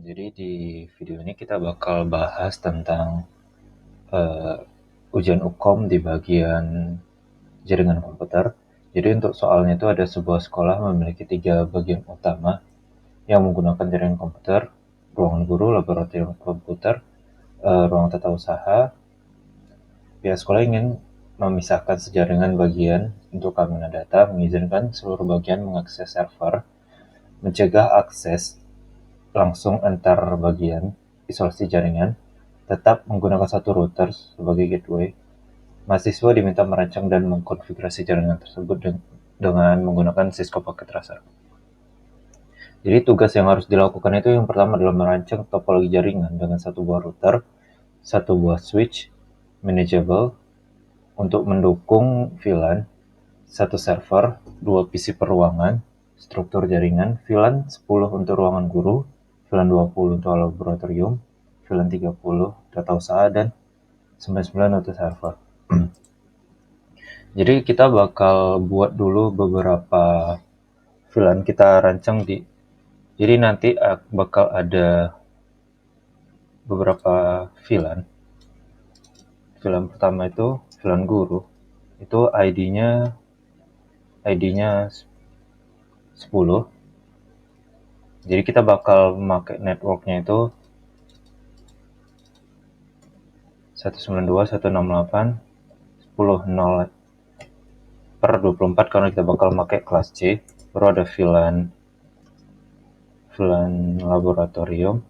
Jadi di video ini kita bakal bahas tentang eh, ujian UKOM di bagian jaringan komputer. Jadi untuk soalnya itu ada sebuah sekolah memiliki 3 bagian utama yang menggunakan jaringan komputer, ruangan guru, laboratorium komputer, ruang tata usaha. Pihak sekolah ingin memisahkan sejaringan bagian untuk keamanan data, mengizinkan seluruh bagian mengakses server, mencegah akses langsung antar bagian, isolasi jaringan, tetap menggunakan satu router sebagai gateway. Mahasiswa diminta merancang dan mengkonfigurasi jaringan tersebut dengan menggunakan Cisco Packet Tracer. Jadi tugas yang harus dilakukan itu yang pertama adalah merancang topologi jaringan dengan satu buah router, satu buah switch, manageable, untuk mendukung VLAN, satu server, 2 PC per ruangan, struktur jaringan, VLAN 10 untuk ruangan guru, VLAN 20 untuk laboratorium, VLAN 30 data usaha, dan 99 untuk server. Jadi kita bakal buat dulu beberapa VLAN, kita rancang jadi nanti bakal ada beberapa VLAN. VLAN pertama itu VLAN guru, itu ID-nya 10. Jadi kita bakal memakai networknya itu 192.168.10.0/24 karena kita bakal pakai kelas C. Baru ada VLAN laboratorium.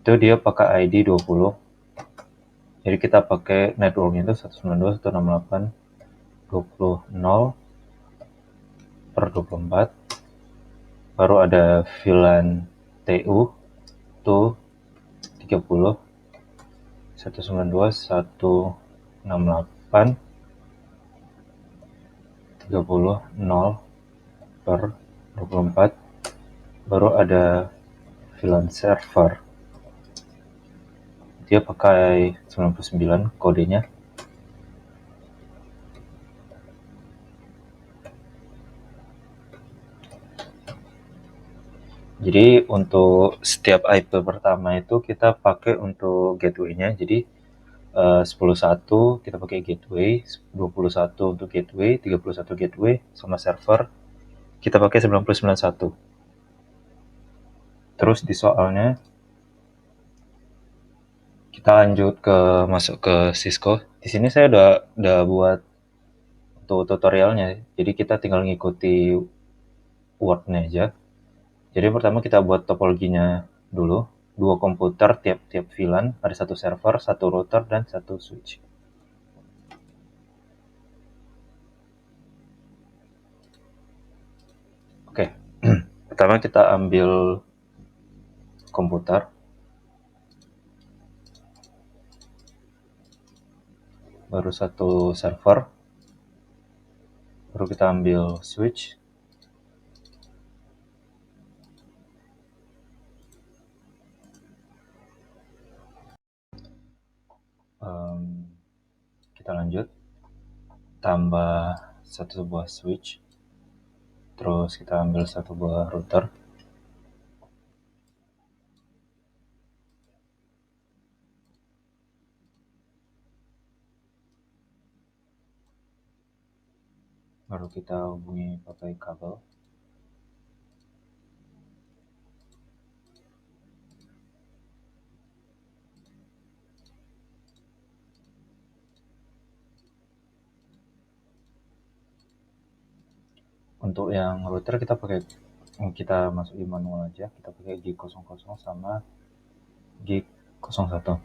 Itu dia pakai ID 20. Jadi kita pakai networknya itu 192.168.20.0/24. Baru ada VLAN TU itu 30, 192.168.30.0/24. Baru ada VLAN server, dia pakai 99 kodenya. Jadi untuk setiap IP pertama itu kita pakai untuk gateway-nya. Jadi 10.1 kita pakai gateway, 21 untuk gateway, 31 gateway, sama server kita pakai 99.1. Terus di soalnya kita lanjut masuk ke Cisco. Di sini saya udah buat untuk tutorialnya. Jadi kita tinggal ngikuti word-nya aja. Jadi pertama kita buat topologinya dulu. 2 komputer tiap-tiap VLAN, ada 1 server, 1 router, dan 1 switch. Oke, pertama kita ambil komputer. Baru 1 server. Baru kita ambil switch. Kita lanjut. Tambah 1 buah switch. Terus kita ambil 1 buah router. Baru kita hubungi pakai kabel. Untuk yang router kita masukin manual aja. Kita pakai G00 sama G01.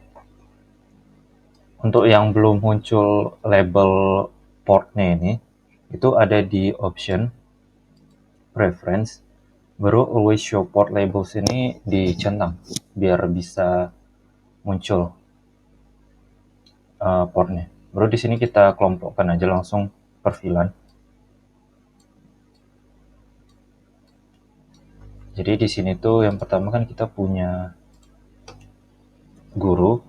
Untuk yang belum muncul label portnya ini, itu ada di option preference. Baru always show port labels ini dicentang biar bisa muncul portnya. Baru di sini kita kelompokkan aja langsung per VLAN. Jadi di sini tuh yang pertama kan kita punya guru,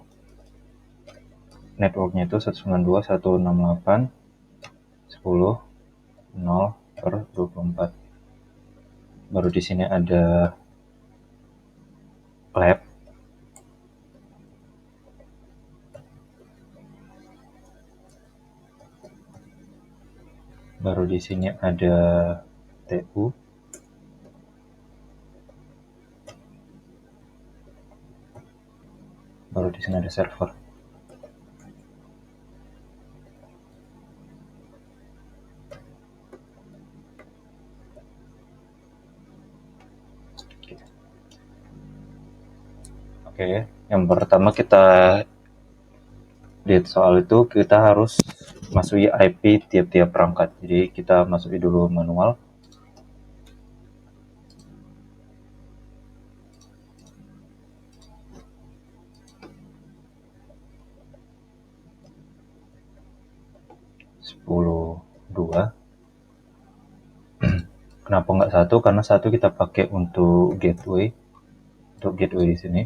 networknya itu 192.168.10.0/24. baru di sini ada lab, baru di sini ada TU, baru di sini ada server. Oke, yang pertama kita lihat soal itu, kita harus masuki IP tiap-tiap perangkat. Jadi kita masuki dulu manual. Sepuluh dua. Kenapa nggak satu? Karena satu kita pakai untuk gateway. Untuk gateway di sini.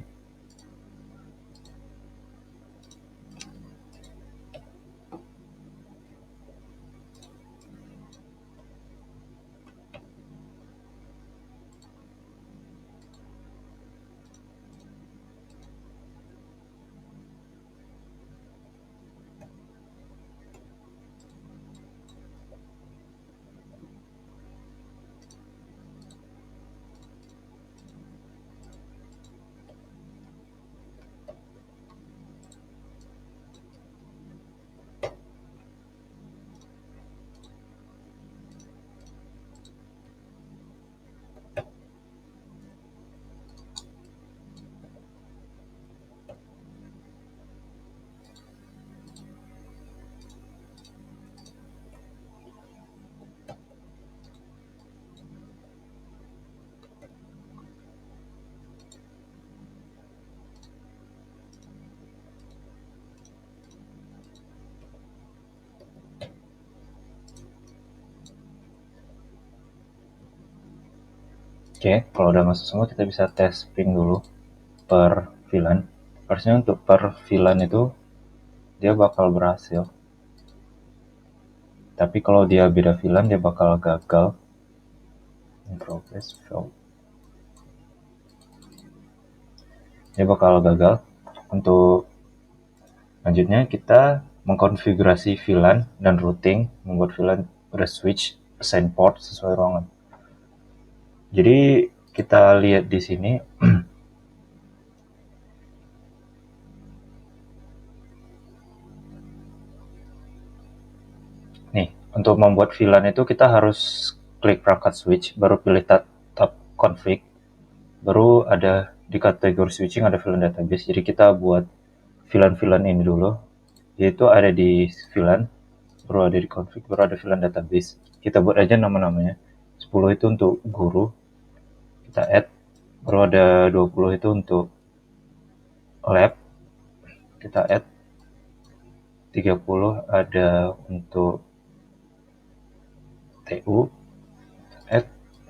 Oke, kalau udah masuk semua kita bisa tes ping dulu per VLAN. Harusnya untuk per VLAN itu dia bakal berhasil. Tapi kalau dia beda VLAN dia bakal gagal. In progress failed. Dia bakal gagal. Untuk lanjutnya kita mengkonfigurasi VLAN dan routing, membuat VLAN pada switch, assign port sesuai ruangan. Jadi kita lihat di sini nih, untuk membuat VLAN itu kita harus klik perangkat switch, baru pilih tab config, baru ada di kategori switching ada VLAN database. Jadi kita buat VLAN ini dulu, yaitu ada di VLAN, baru ada di config, baru ada VLAN database. Kita buat aja nama-namanya. 10 itu untuk guru, kita add, baru ada 20 itu untuk lab, kita add, 30 ada untuk TU, add,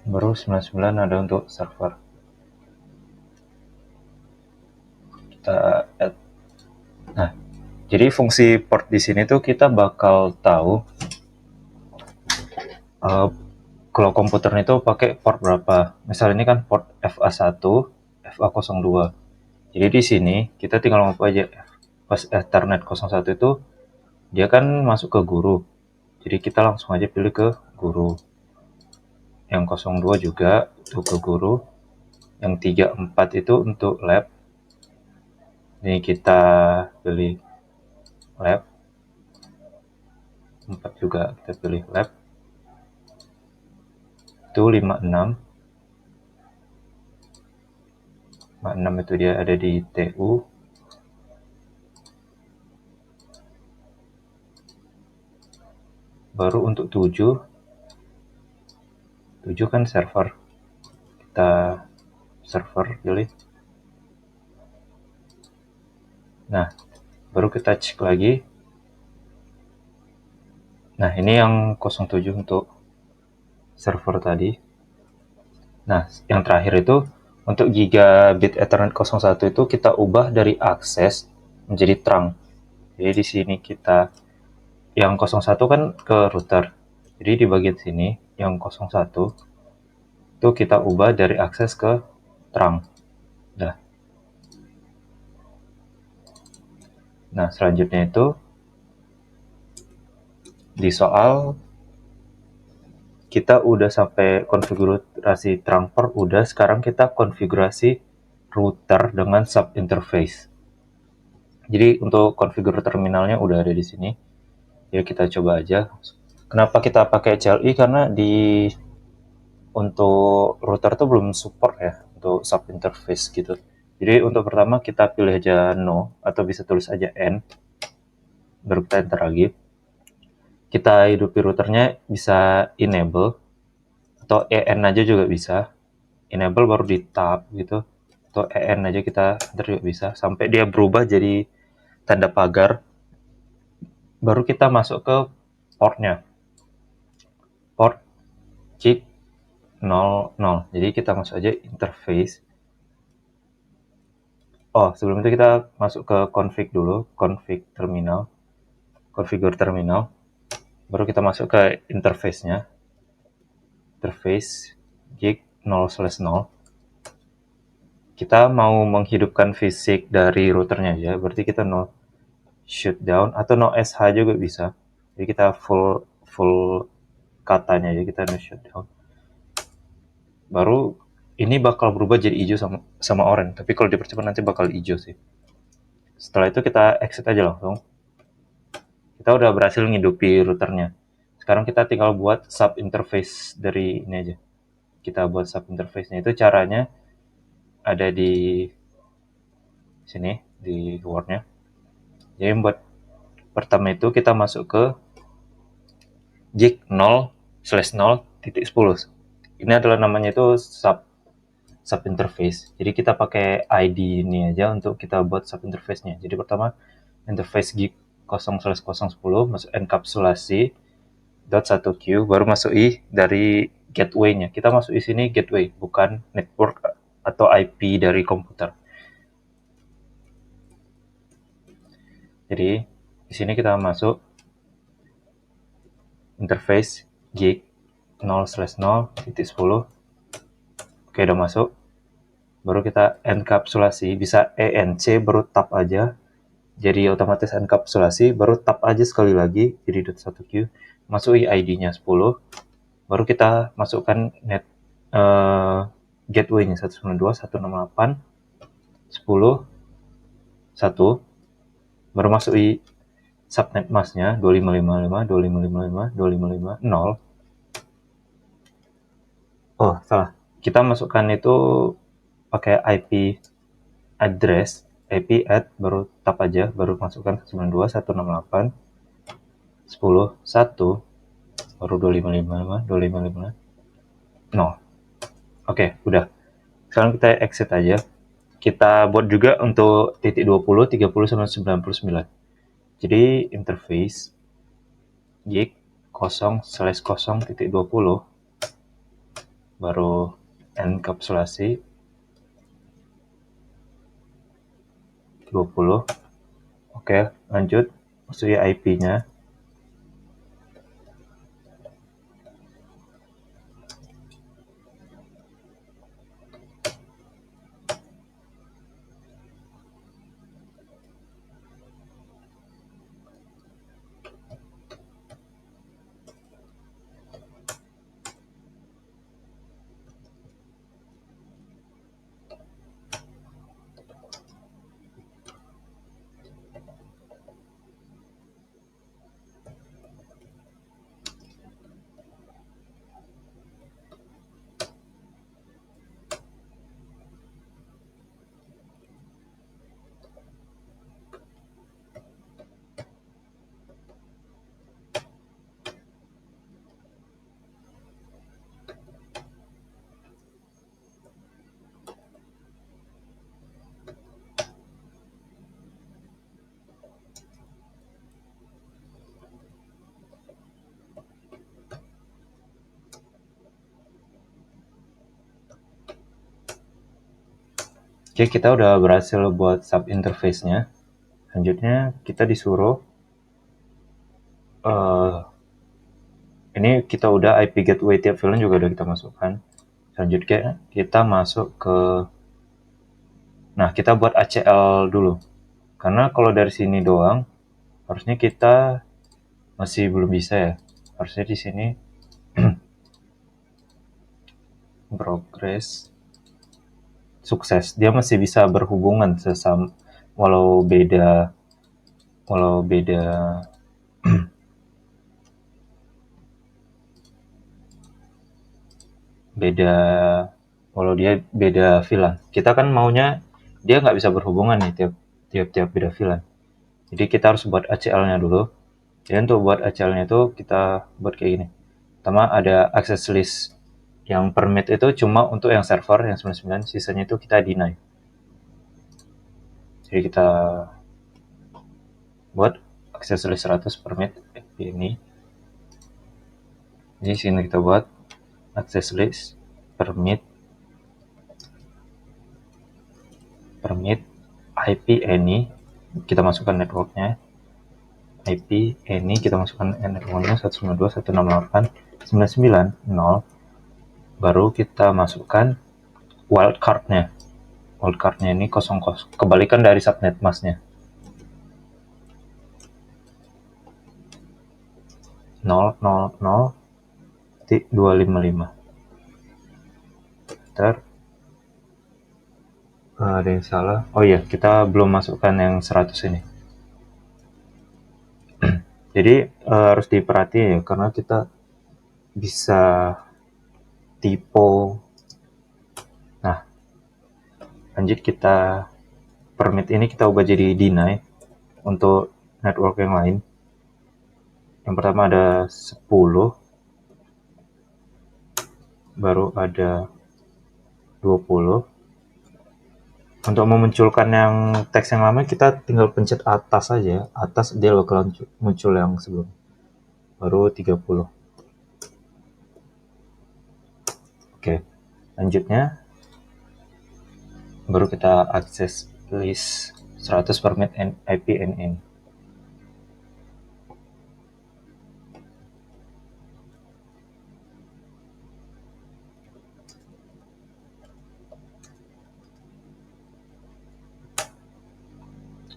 baru 99 ada untuk server. Kita add. Nah, jadi fungsi port di sini tuh kita bakal tahu kalau komputernya itu pakai port berapa. Misal ini kan port FA1, FA02. Jadi di sini kita tinggal ngomong aja pas Ethernet 01 itu dia kan masuk ke guru. Jadi kita langsung aja pilih ke guru. Yang 02 juga itu ke guru. Yang 34 itu untuk lab. Ini kita pilih lab. 4 juga kita pilih lab. Itu 56. 56 itu dia ada di TU. Baru untuk 7 kan server. Kita server pilih. Nah, baru kita cek lagi. Nah, ini yang 07 untuk server tadi. Nah, yang terakhir itu untuk gigabit Ethernet 01 itu kita ubah dari akses menjadi trunk. Jadi di sini kita yang 01 kan ke router. Jadi di bagian sini yang 01 itu kita ubah dari akses ke terang. Nah, selanjutnya itu di soal kita udah sampai konfigurasi transfer udah, sekarang kita konfigurasi router dengan sub interface. Jadi untuk konfigur terminalnya udah ada di sini. Ya kita coba aja. Kenapa kita pakai CLI? Karena untuk router tuh belum support ya untuk sub interface gitu. Jadi untuk pertama kita pilih aja no atau bisa tulis aja n, baru kita enter lagi. Kita hidupi routernya, bisa enable atau en aja juga bisa. Enable baru di tab gitu, atau en aja kita enter juga bisa sampai dia berubah jadi tanda pagar. Baru kita masuk ke portnya, port JIT 00. Jadi kita masuk aja interface. Oh, sebelum itu kita masuk ke config dulu, config terminal, configure terminal. Baru kita masuk ke interface-nya, interface JIT 0/0. Kita mau menghidupkan fisik dari routernya aja, berarti kita no shutdown atau no sh juga bisa. Jadi kita full katanya aja, kita no shutdown. Baru ini bakal berubah jadi hijau sama orange, tapi kalau dipercepat nanti bakal hijau sih. Setelah itu kita exit aja langsung. Kita udah berhasil ngidupi routernya. Sekarang kita tinggal buat sub interface dari ini aja. Kita buat sub interface-nya, itu caranya ada di sini di Word-nya. Jadi buat pertama itu kita masuk ke JIT 0/0.10. Ini adalah namanya itu sub interface. Jadi kita pakai ID ini aja untuk kita buat sub interface-nya. Jadi pertama interface JIT 0/010 masuk enkapsulasi .1q, baru masuk i dari gateway-nya. Kita masuk di sini gateway, bukan network atau IP dari komputer. Jadi di sini kita masuk interface JIT 0/0.10. Oke, udah masuk. Baru kita enkapsulasi, bisa ENC baru tab aja. Jadi otomatis enkapsulasi, baru tab aja sekali lagi, jadi .1q. Masuk ID-nya 10. Baru kita masukkan gateway-nya 192.168.10.1. Baru masuk subnet mask-nya 2555.2555.2550. Oh, salah. Kita masukkan itu pakai IP address, IP add, baru tab aja, baru masukkan 192.168.10.1, baru 2555.2555.0. Oke, udah. Sekarang kita exit aja. Kita buat juga untuk titik 20, 30, sama 99. Jadi interface JIT 0/0.20, baru enkapsulasi 20. Oke, lanjut. Masuk IP-nya. Oke, kita udah berhasil buat sub interface-nya. Selanjutnya kita disuruh ini kita udah IP gateway tiap VLAN juga udah kita masukkan. Selanjutnya kita masuk ke, nah kita buat ACL dulu, karena kalau dari sini doang harusnya kita masih belum bisa ya. Harusnya di sini progress sukses, dia masih bisa berhubungan sesama, walau beda walau beda beda walau dia beda VLAN. Kita kan maunya dia nggak bisa berhubungan nih tiap beda VLAN. Jadi kita harus buat ACL-nya dulu. Jadi untuk buat ACL-nya itu kita buat kayak gini. Pertama ada access list, yang permit itu cuma untuk yang server yang 99, sisanya itu kita deny. Jadi kita buat access list 100 permit ini. Di sini kita buat access list permit IP any, kita masukkan networknya. IP any kita masukkan networknya 192.168.99.0, baru kita masukkan wildcardnya. Wildcardnya ini 00, kebalikan dari subnet masknya. 000.255. Ntar ada yang salah. Oh iya, kita belum masukkan yang 100 ini. Jadi harus diperhatiin ya, karena kita bisa typo. Nah, lanjut kita permit ini kita ubah jadi deny untuk network yang lain. Yang pertama ada 10, baru ada 20. Untuk memunculkan yang teks yang lama kita tinggal pencet atas saja, atas dia bakal muncul yang sebelum, baru 30. Oke, lanjutnya baru kita akses list 100 permit IP NN.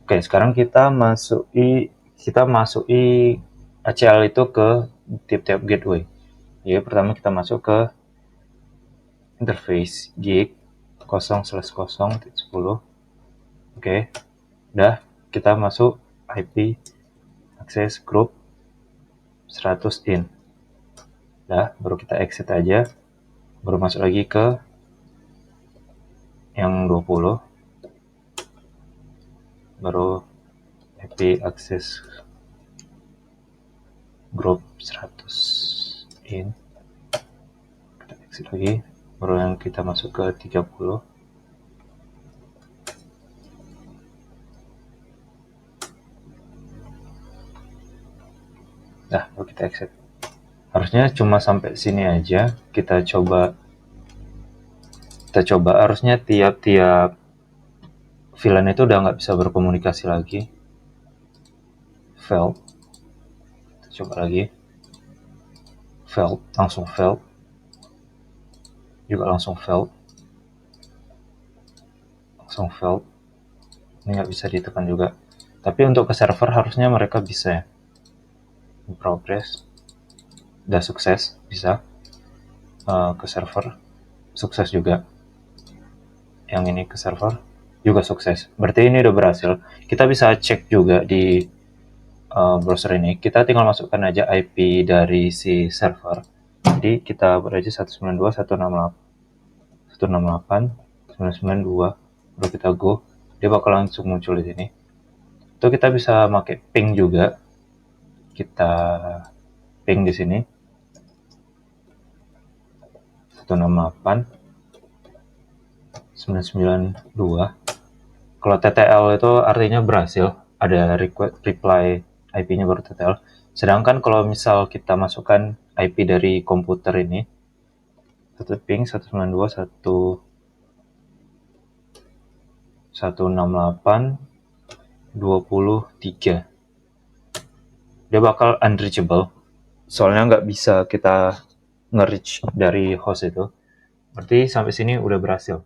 Oke, sekarang kita masuki ACL itu ke tiap-tiap gateway. Jadi pertama kita masuk ke interface gig 0/0.10. Oke, udah, kita masuk IP access group 100 in. Udah, baru kita exit aja, baru masuk lagi ke yang 20, baru IP access group 100 in, kita exit lagi, baru yang kita masuk ke 30. Nah, baru kita exit. Harusnya cuma sampai sini aja. Kita coba harusnya tiap VLAN itu udah nggak bisa berkomunikasi lagi. Failed. Kita coba lagi. Failed, langsung failed. Juga langsung failed. Langsung failed. Ini nggak bisa ditekan juga. Tapi untuk ke server harusnya mereka bisa ya. In progress. Udah sukses, bisa. Ke server. Sukses juga. Yang ini ke server juga sukses. Berarti ini udah berhasil. Kita bisa cek juga di browser ini. Kita tinggal masukkan aja IP dari si server. Jadi kita buat aja 192.168.168.992. Baru kita go, dia bakal langsung muncul di sini. Itu kita bisa pakai ping juga. Kita ping di sini 168.992. Kalau TTL itu artinya berhasil, ada reply IP-nya baru TTL. Sedangkan kalau misal kita masukkan IP dari komputer ini, satu ping 192.168.23, dia bakal unreachable. Soalnya nggak bisa kita nge-reach dari host itu. Berarti sampai sini udah berhasil.